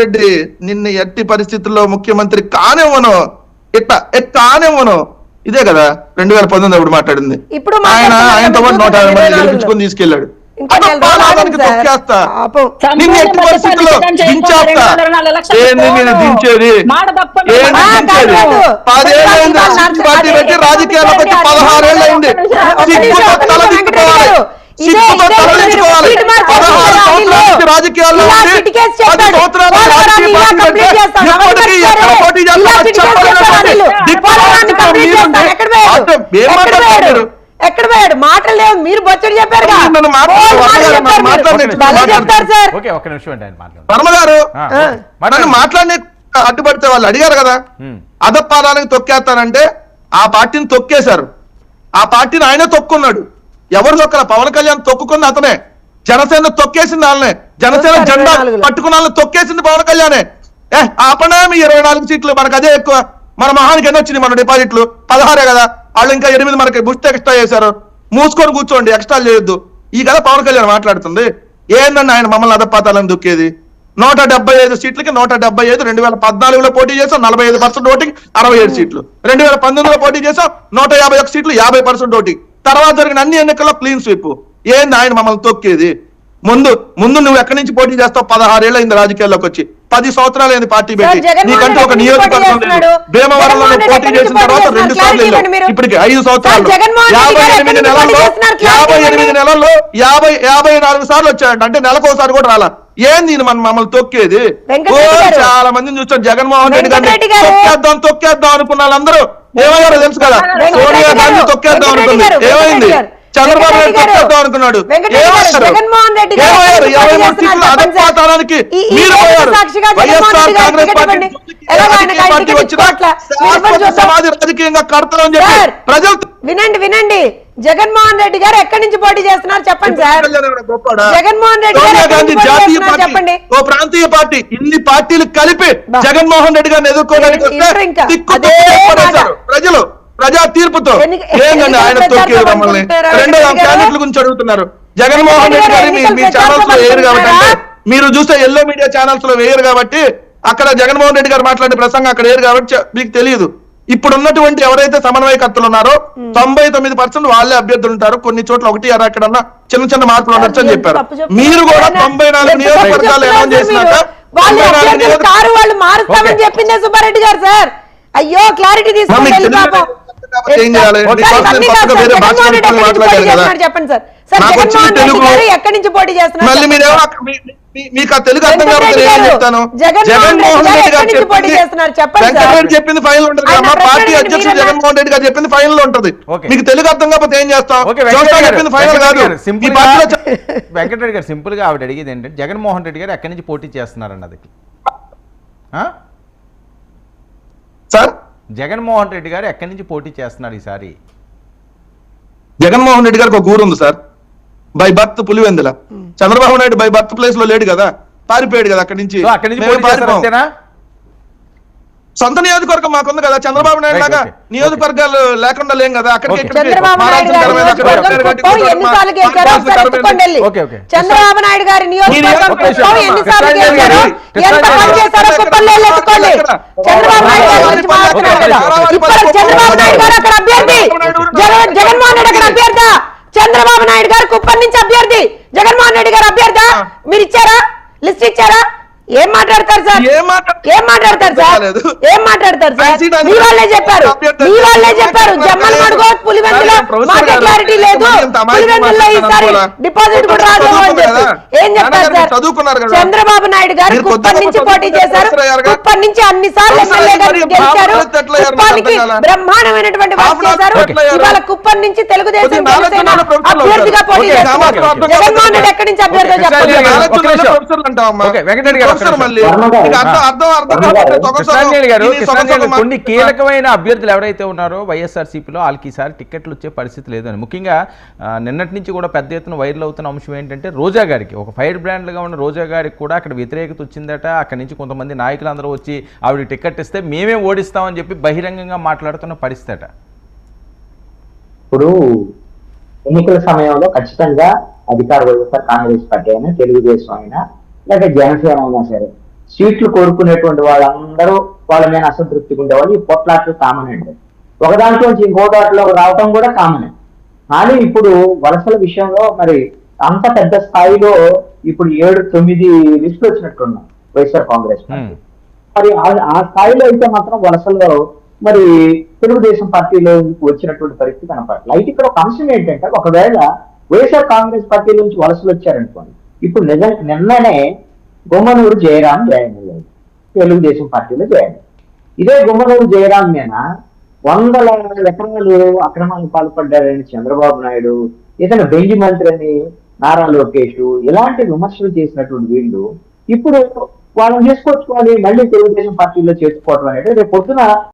రెడ్డి నిన్ను ఎట్టి పరిస్థితుల్లో ముఖ్యమంత్రి కానివ్వను, కానివ్వను. ఇదే కదా 2019 అప్పుడు మాట్లాడింది. ఆయనతో పాటు 150 మంది గెలిపించుకొని తీసుకెళ్లాడు. తొక్కేస్తా, నిన్ను ఎట్టి పరిస్థితుల్లో దించేస్తా. నేను దించేది 10 ఏళ్ళైంది పార్టీ పెట్టి రాజకీయాల్లోకి వచ్చి 16 ఏళ్ళు అయింది. సిగ్గుతో తల దిక్కుకోవాలి, సిగ్గుతో తరలించుకోవాలి. 16 సంవత్సరాల నుంచి రాజకీయాల్లో ఉండి 10 సంవత్సరాలు రాజకీయ పార్టీ పెట్టి ఇప్పటికీ ఎక్కడ పోటీ చేస్తారో చెప్పాలి. ఎక్కడ పోయాడు? మాటలు లేవు, మీరు బొచ్చడి చెప్పారు. వర్మ గారు నన్ను మాట్లాడి అడ్డుపడితే వాళ్ళు అడిగారు కదా, అదపాదానికి తొక్కేస్తానంటే ఆ పార్టీని తొక్కేశారు. ఆ పార్టీని ఆయనే తొక్కున్నాడు. ఎవరు తొక్కల? పవన్ కళ్యాణ్ తొక్కుకుంది అతనే. జనసేన తొక్కేసింది వాళ్ళనే. జనసేన జెండా పట్టుకున్న వాళ్ళని తొక్కేసింది పవన్ కళ్యాణే. ఆపణ మీ 24 సీట్లు, మనకు అదే ఎక్కువ. మన మహానికి ఎన్ని వచ్చింది? మన డిపాజిట్లు 16 కదా, వాళ్ళు ఇంకా 8 మనకి బుస్ట్ ఎక్స్ట్రా చేశారు. మూసుకొని కూర్చోండి, ఎక్స్ట్రా చేయొద్దు. ఈ కదా పవన్ కళ్యాణ్ మాట్లాడుతుంది. ఏందండి ఆయన మమ్మల్ని అదపాతాలని దుక్కేది? 175 సీట్లకి 175. 2014లో పోటీ చేసాం 45% ఓటింగ్, 67 సీట్లు. 2019లో పోటీ చేసాం 151 సీట్లు, 50% ఓటింగ్. తర్వాత జరిగిన అన్ని ఎన్నికల్లో క్లీన్ స్వీప్. ఏంది ఆయన మమ్మల్ని తొక్కేది? ముందు నువ్వు ఎక్కడి నుంచి పోటీ చేస్తావు? 16 ఏళ్ళు అయింది రాజకీయాల్లోకి వచ్చి, 10 సంవత్సరాలు అయింది పార్టీ పెట్టి. నీకంటూ ఒక నియోజకవర్గం లేదు. భీమవరంలో పోటీ చేసిన తర్వాత 2 సార్లు వెళ్ళావు. ఇప్పటికి 5 సంవత్సరాలు 58 నెలల్లో 54 సార్లు వచ్చాయంట. అంటే నెలకోసారి కూడా రాలా. ఏంది మమ్మల్ని తొక్కేది? చాలా మందిని చూస్తాం. జగన్మోహన్ రెడ్డి గారిని తొక్కేద్దాం అనుకున్న వాళ్ళందరూ ఏమయ్యారో తెలుసు కదా. సోనియా గాంధీ తొక్కేద్దాం అనుకుంది, ఏమైంది? చంద్రబాబు నాయుడు తొక్కేద్దాం అనుకున్నాడు, ఏమయ్యారు? 23 సీట్లు అదపాతానికి మీరు పోయారు. వైఎస్ఆర్ కాంగ్రెస్ పార్టీ వచ్చిన సమాజ రాజకీయంగా కడతామని చెప్పి ప్రజలు. వినండి, జగన్మోహన్ రెడ్డి గారు ఎక్కడి నుంచి పోటీ చేస్తున్నారు చెప్పండి సార్. జగన్మోహన్ రెడ్డి సోనియా గాంధీ జాతీయ పార్టీ, ఓ ప్రాంతీయ పార్టీ, ఇన్ని పార్టీలు కలిపి జగన్మోహన్ రెడ్డి గారిని ఎదుర్కోవడానికి ప్రజలు ప్రజా తీర్పుతో. ఏంటండి ఆయన తొక్కేది మమ్మల్ని? 2 క్యాండిడేట్ల గురించి అడుగుతున్నారు. జగన్మోహన్ రెడ్డి గారి మీ ఛానల్స్ లో వేయరు కాబట్టి, అంటే మీరు చూస్తే ఎల్లో మీడియా ఛానల్స్ లో వేయరు కాబట్టి, అక్కడ జగన్మోహన్ రెడ్డి గారు మాట్లాడే ప్రసంగం అక్కడ వేయరు కాబట్టి మీకు తెలియదు. ఇప్పుడు ఉన్నటువంటి ఎవరైతే సమన్వయకర్తలు ఉన్నారో 99% వాళ్ళే అభ్యర్థులు ఉంటారు. కొన్ని చోట్ల 1 ఎక్కడన్నా చిన్న మార్పులు ఉండొచ్చు అని చెప్పారు. మీరు కూడా 94 నియోజకవర్గాలు అనౌన్స్ చేసినాక వాళ్ళు మారుస్తామని చెప్పిందే సుబ్బారెడ్డి గారు. సార్ అయ్యో క్లారిటీ తీసుకోండి. చెప్పండి సార్, ఎక్కడి నుంచి పోటీ చేస్తున్నారు? మీకు ఆ తెలుగు అర్థం కాబట్టి నేను చెప్తాను. జగన్మోహన్ రెడ్డి గారు చెప్పింది ఫైనల్ ఉంటుంది కదా. మా పార్టీ అధ్యక్షుడు జగన్మోహన్ రెడ్డి గారు చెప్పింది ఫైనల్ ఉంటుంది. మీకు తెలుగు అర్థం కాకపోతే ఏం చేస్తాం? చెప్పింది ఫైనల్ కాదు. వెంకటరెడ్డి గారు సింపుల్ గా ఆవిడ అడిగేది ఏంటంటే జగన్మోహన్ రెడ్డి గారు ఎక్కడి నుంచి పోటీ చేస్తున్నారు అన్నది. సార్ జగన్మోహన్ రెడ్డి గారు ఎక్కడి నుంచి పోటీ చేస్తున్నారు ఈసారి? జగన్మోహన్ రెడ్డి గారికి ఒక ఊరు ఉంది sir, by birth Pulivendula. Chandrababu Naidu by birth place లో లేడు కదా, పారిపోయాడు కదా అక్కడి నుంచి. సొంత నియోజకవర్గం మాకుంది కదా. చంద్రబాబు నాయుడు లాగా నియోజకవర్గాలు లేకుండా లేం కదా. అక్కడికి చంద్రబాబు నాయుడు గారి నియోజకవర్గం ఎన్నిసార్లు గెలిచారు? ఎంత పని చేశారో కుప్పంలో ఎత్తుకోండి. చంద్రబాబు నాయుడు గారు అక్కడ అభ్యర్థి, జగన్మోహన్ రెడ్డి అక్కడ అభ్యర్థ. చంద్రబాబు నాయుడు గారు కుప్పం నుంచి అభ్యర్థి, జగన్మోహన్ రెడ్డి గారు అభ్యర్థ. మీరు ఇచ్చారా? లిస్ట్ ఇచ్చారా? ఏం మాట్లాడతారు సార్? ఏం మాట్లాడతారు సార్? ఏం మాట్లాడతారు సార్? మీ వాళ్ళే చెప్పారు జమ్మల్ మడుగో పులివెందులో మాకే క్లారిటీ లేదు, పులివెందుల్లో ఈసారి డిపాజిట్ కూడా రాదు అని చెప్పి ఏం చెప్తారు సార్? చంద్రబాబు నాయుడు గారు కుప్పం నుంచి పోటీ చేశారు. కుప్పం నుంచి అన్ని సార్లు ఎమ్మెల్యేగా గెలిచారు. కుప్పానికి బ్రహ్మాండమైనటువంటి వర్క్ చేశారు. ఇవాళ కుప్పం నుంచి తెలుగుదేశం జనసేన అభ్యర్థిగా పోటీ చేస్తున్నారు. జగన్మోహన్ రెడ్డి ఎక్కడి నుంచి అభ్యర్థి చెప్పండి. కొన్ని కీలకమైన అభ్యర్థులు ఎవరైతే ఉన్నారో వైఎస్ఆర్సీపీలో వాళ్ళకి ఈసారి టికెట్లు వచ్చే పరిస్థితి లేదని, ముఖ్యంగా నిన్నటి నుంచి కూడా పెద్ద ఎత్తున వైరల్ అవుతున్న అంశం ఏంటంటే రోజా గారికి, ఒక ఫైర్ బ్రాండ్గా ఉన్న రోజా గారికి కూడా అక్కడ వ్యతిరేకత వచ్చిందట. అక్కడి నుంచి కొంతమంది నాయకులందరూ వచ్చి ఆవిడ టికెట్ ఇస్తే మేమే ఓడిస్తామని చెప్పి బహిరంగంగా మాట్లాడుతున్న పరిస్థితి. ఇప్పుడు ఎన్నికల సమయంలో ఖచ్చితంగా అధికార వైఎస్ఆర్ కాంగ్రెస్ పార్టీ అయినా, తెలుగుదేశం అయినా, లేక జనసేన అయినా సరే సీట్లు కోరుకునేటువంటి వాళ్ళందరూ వాళ్ళ మీద అసంతృప్తిగా ఉండేవాళ్ళు. ఈ పొట్లాట్లు కామన్ అండి. ఒక దాంట్లోంచి ఇంకో దాంట్లో రావటం కూడా కామనే. కానీ ఇప్పుడు వలసల విషయంలో మరి అంత పెద్ద స్థాయిలో ఇప్పుడు 7-9 లిస్టులు వచ్చినట్టున్నాం వైఎస్ఆర్ కాంగ్రెస్ పార్టీ. మరి ఆ స్థాయిలో అయితే మాత్రం వలసల్లో మరి తెలుగుదేశం పార్టీలో వచ్చినటువంటి పరిస్థితి కనపడలేదు. అయితే ఇక్కడ ఒక అంశం ఏంటంటే, ఒకవేళ వైఎస్ఆర్ కాంగ్రెస్ పార్టీ నుంచి వలసలు వచ్చారనుకోండి, ఇప్పుడు నిన్ననే గుమ్మనూరు జయరాం జాయిన్ అయ్యారు, తెలుగుదేశం పార్టీలో జాయిన్ అయ్యారు. ఇదే గుమ్మనూరు జయరాం మీద 100 ఎకరాలు అక్రమాలకు పాల్పడ్డారని చంద్రబాబు నాయుడు, ఇతను బెంజి మంత్రి అని నారా లోకేష్ ఇలాంటి విమర్శలు చేసినటువంటి వీళ్ళు ఇప్పుడు వాళ్ళని చేసుకొచ్చుకోవాలి, మళ్ళీ తెలుగుదేశం పార్టీలో చేర్చుకోవడం అనేది రేపు పొద్దున